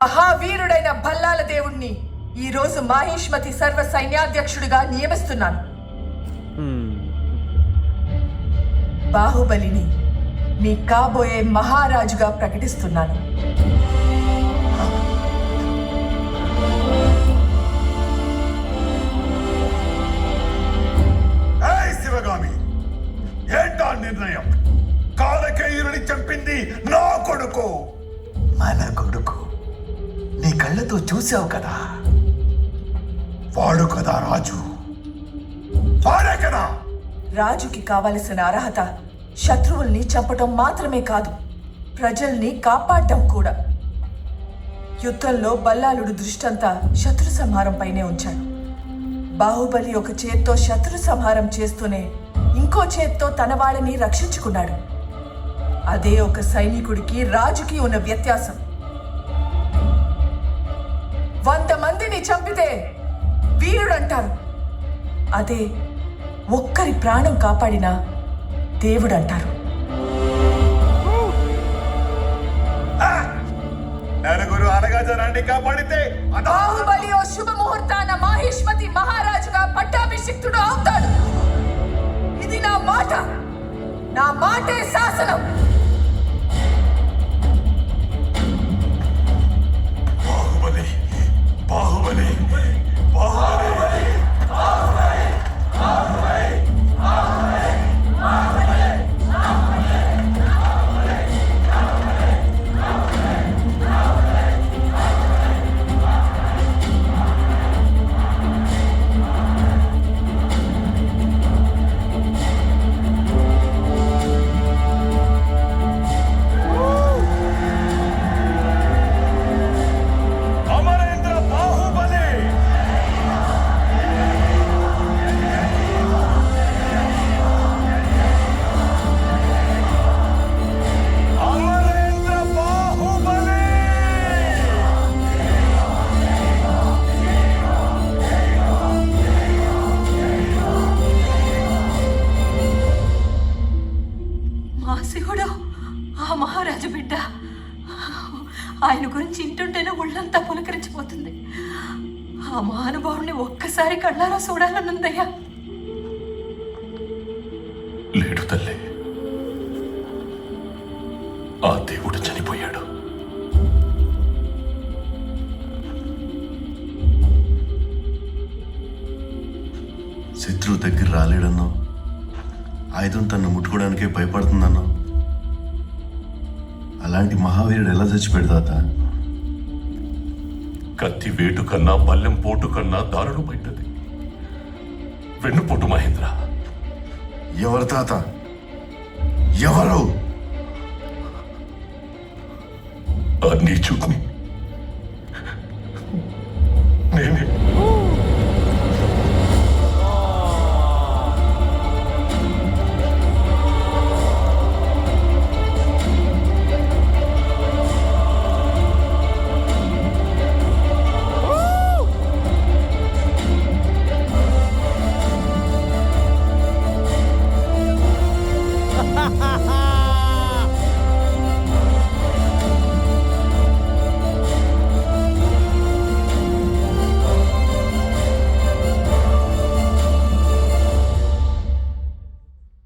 మహావీరుడైన భల్లాల దేవుణ్ణి ఈ రోజు మాహిష్మతి సర్వ సైన్యాధ్యక్షుడిగా నియమిస్తున్నాను. బాహుబలిని మీ కాబోయే మహారాజుగా ప్రకటిస్తున్నాను. శివగామి, ఏంటా నిర్ణయం? కాలకేయుని చంపింది నా కొడుకు. మన కొడుకు నీ కళ్ళతో చూసావు కదా. వాడు కదా రాజు, వాడే కదా. రాజుకి కావలసిన అర్హత శత్రువుల్ని చంపటం మాత్రమే కాదు, ప్రజల్ని కాపాడటం కూడా. యుద్ధంలో బల్లాలుడు దృష్టంతా శత్రు సంహారం పైనే ఉంచాడు. బాహుబలి ఒక చేత్తో శత్రు సంహారం చేస్తూనే ఇంకో చేత్తో తన వాళ్ళని రక్షించుకున్నాడు. అదే ఒక సైనికుడికి రాజుకి ఉన్న వ్యత్యాసం. 100 మందిని చంపితే వీరుడంటారు, అదే ఒక్కరి ప్రాణం కాపాడిన దేవుడంటారు. నలుగురు అనగాజనాన్ని కాపాడితే బాహుబలి ఓ శుభముహూర్తాన మాహిష్మతి మహారాజుగా పట్టాభిషిక్తుడు అవుతాడు. ఇది నా మాట, నా మాటే శాసనం. బాహుబలి, బాహుబలి, బాహుబలి. అమరేంద్ర బాహుబలి. అమరేంద్ర బాహుబలి. మా శివుడు ఆ మహారాజు బిడ్డ. ఆయన గురించి ఇంటుంటేనే ఒళ్ళంతా పులకరించిపోతుంది. ఆ మహానుభావుడిని ఒక్కసారి కళ్ళారా చూడాలనుందయ్యా. లేడు తల్లి, ఆ దేవుడు చనిపోయాడు. శత్రువు దగ్గర రాలేడన్నో, ఆయుధం తను ముట్టుకోవడానికే భయపడుతుందన్నో. అలాంటి మహావీరుడు ఎలా చచ్చిపోయాడు తాత? కత్తి వేటు కన్నా బల్లెం పోటు కన్నా దారుణమైనది వెన్నుపోటు మహేంద్ర. ఎవరు తాత? ఎవరు? ఆ నీచుడిని నేనే. Ha ha ha!